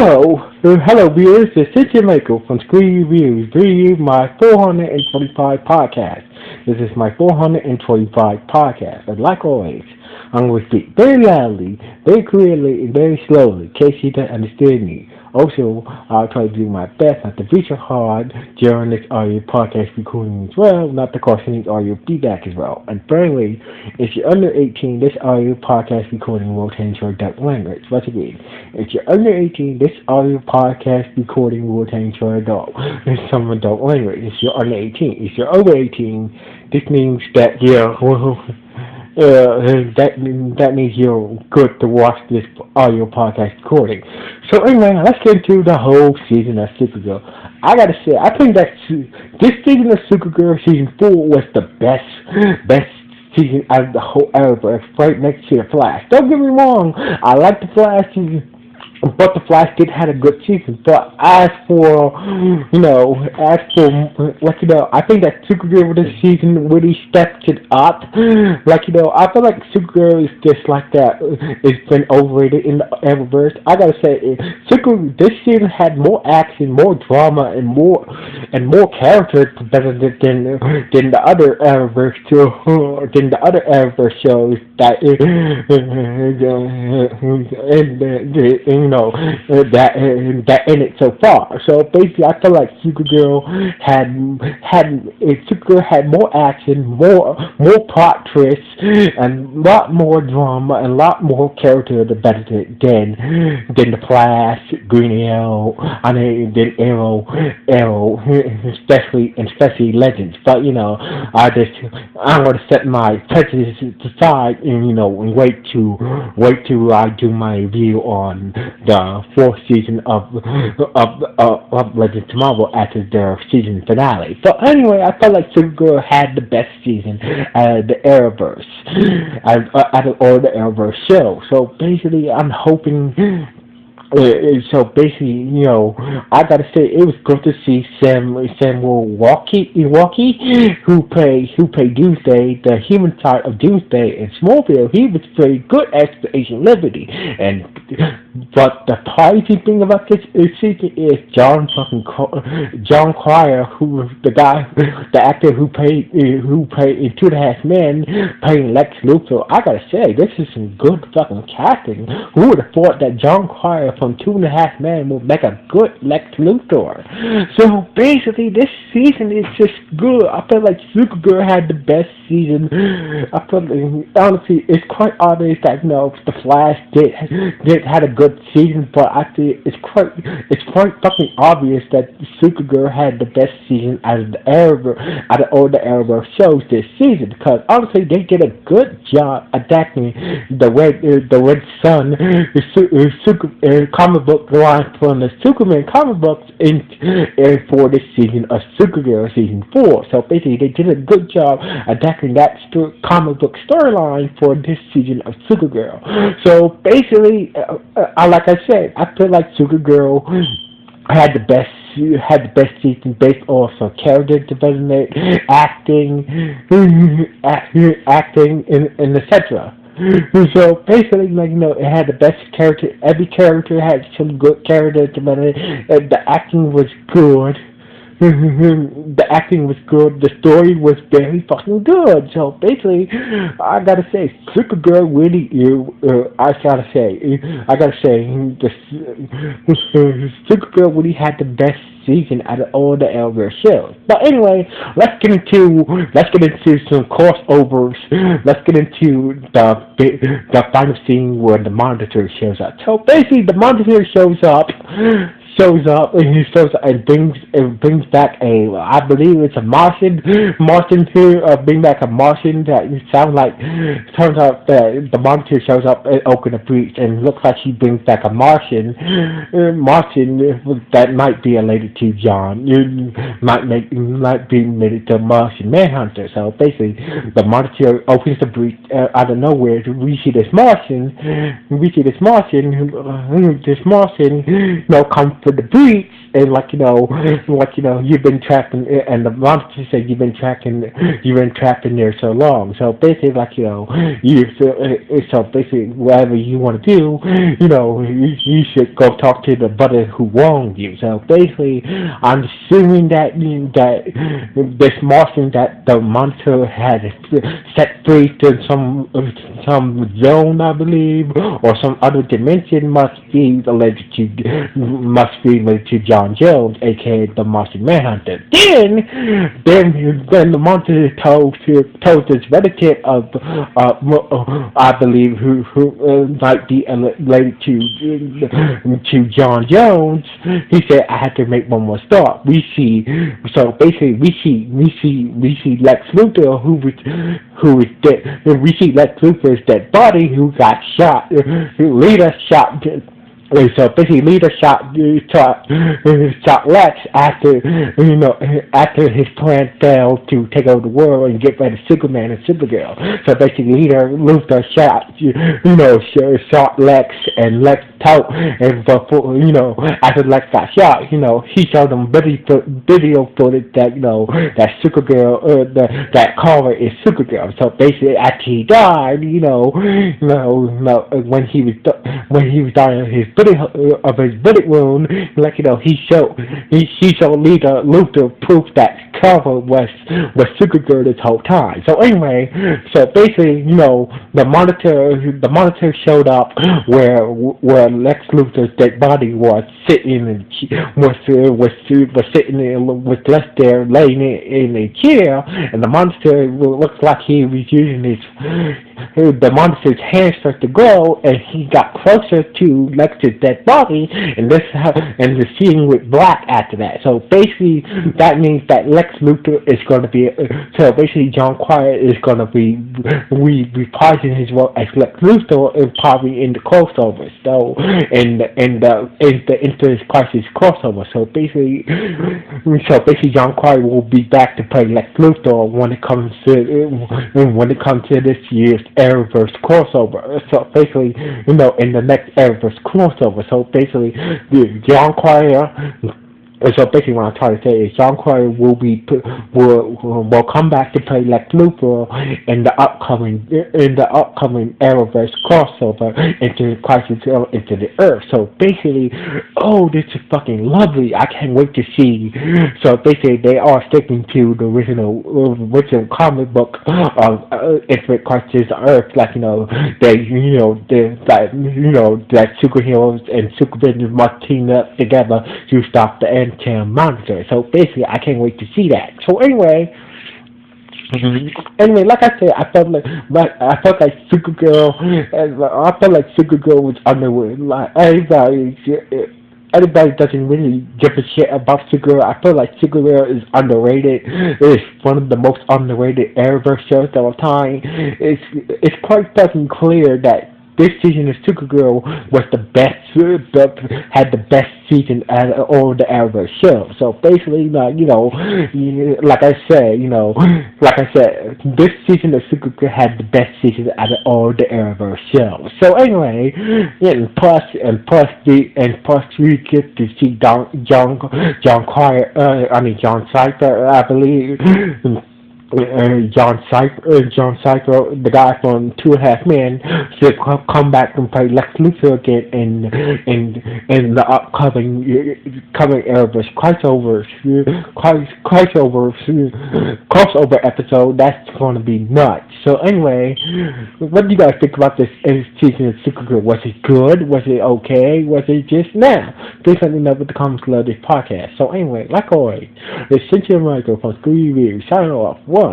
Hello viewers, this is Tim Michael from Screen Reviews, bringing you my 425 podcast. This is my 425 podcast, and like always, I'm going to speak very loudly, very clearly, and very slowly, in case you don't understand me. Also, I'll try to do my best not to feature hard during this audio podcast recording as well, not to cause any audio feedback as well. And finally, if you're under 18, this audio podcast recording will change your adult language. Once again, if you're under 18, this audio podcast recording will change your some adult language. If you're under 18, if you're over 18, this means that you're that means you're good to watch this audio podcast recording. So anyway, let's get into the whole season of Supergirl. I gotta say, I think that this season of Supergirl, season 4, was the best season out of the whole era, right next to the Flash. Don't get me wrong, I like the Flash season, but the Flash did have a good season. But as for I think that Supergirl this season really stepped it up. I feel like Supergirl is just like that. It's been overrated in the Eververse. I gotta say, Supergirl this season had more action, more drama, and more characters better than the other Eververse shows that that in it so far. So basically, I feel like Supergirl had more action, more plot twists, and a lot more drama, and a lot more character development than the Flash, Green Arrow, than Arrow, especially Legends. But I'm gonna set my prejudices aside and wait till I do my review on the fourth season of Legends Tomorrow after their season finale. But anyway, I felt like Supergirl had the best season out of the Arrowverse, out of all the Arrowverse shows. So basically, I'm hoping. I gotta say it was good to see Samuel Walkie, who played Doomsday, the human side of Doomsday in Smallville. He was very good as Agent Liberty, but the crazy thing about this season is John Cryer, who was the actor who played in 2.5 Men, playing Lex Luthor. I gotta say, this is some good fucking casting. Who would have thought that John Cryer from 2.5 Men would make a good Lex Luthor? So basically, this season is just good. I feel like Supergirl had the best season. I feel like, honestly, it's quite obvious that the Flash did had a good season, but I think it's quite fucking obvious that Supergirl had the best season out of all the Arrowverse shows this season, because honestly they did a good job adapting the Red Sun comic book line from the Superman comic books for this season of Supergirl season 4. So basically they did a good job adapting that comic book storyline for this season of Supergirl. So basically, like I said, I feel like Supergirl had the best season based off of character development, acting, and etc. So basically, it had the best character. Every character had some good character development. The acting was good. The acting was good. The story was very fucking good. So basically, I gotta say, Supergirl really. I gotta say, Supergirl really had the best season out of all the Arrowverse shows. But anyway, let's get into some crossovers. Let's get into the final scene where the Monitor shows up. So basically, the Monitor shows up and brings back I believe it's a Martian here, bring back a Martian that turns out that the Monitor shows up and opens a breach, and looks like she brings back a Martian that might be related to John, might be related to Martian Manhunter. So basically, the Monitor opens the breach out of nowhere. We see this Martian, come for the breach, and you've been trapping, and the monster said you've been trapped in there so long. So basically, so basically, whatever you want to do, you should go talk to the brother who wronged you. So basically, I'm assuming that this Martian that the monster had set free to some zone, I believe, or some other dimension must be related to John Jones, aka the Martian Manhunter. Then the monster told this relative of I believe who might be related to John Jones. He said I had to make one more stop. We see Lex Luthor who is dead. We see Lex Luthor's dead body who got shot. Lita shot. So basically, Lita shot Lex after his plan failed to take over the world and get rid of Superman and Supergirl. So basically, Luthor shot Lex, and Lex told, and before after Lex got shot, he showed them video footage that Supergirl, that Kara is Supergirl. So basically, after he died, when he was dying of his bullet wound, he showed Luthor proof that Kara was Supergirl this whole time. So anyway, so basically, the monitor showed up where Lex Luthor's dead body was sitting was left there laying in a chair, and the monster looks like he was using the monster's hands started to grow, and he got closer to Lex's dead body, and the scene went black after that. So basically, that means that Lex Luthor is going to be. So basically, John Cryer is going to be reprising his role as Lex Luthor, and probably in the crossover. So in the Infinite Crisis crossover. So basically, John Cryer will be back to play Lex Luthor when it comes to this year's Arrowverse crossover. So basically, in the next Arrowverse crossover. So basically, John Cryer. So basically, what I'm trying to say is John Cryer will come back to play Lex Luthor in the upcoming Arrowverse crossover into Crisis into the Earth. So basically, this is fucking lovely. I can't wait to see. So basically, they are sticking to the original comic book of Infinite Crisis Earth, that superheroes and supervillains must team up together to stop the end monster. So basically, I can't wait to see that. So anyway, like I said, I felt like Supergirl. I felt like Supergirl was underrated. Like everybody doesn't really give a shit about Supergirl. I feel like Supergirl is underrated. It's one of the most underrated Arrowverse shows of all time. It's quite fucking clear that this season of Supergirl was the best, had the best season out of all the Arrowverse shows. So basically, like I said, this season of Supergirl had the best season out of all the Arrowverse shows. So anyway, plus we get to see John Cypher, I believe. John Cypher, the guy from 2.5 Men, should come back and play Lex Luthor again in the upcoming Arrowverse crossover episode. That's going to be nuts. So anyway, what do you guys think about this season of Supergirl? Was it good? Was it okay? Was it just now? Please let me know in the comments below this podcast. So anyway, like always, it's Cynthia Michael from Screw Review, signing off. One.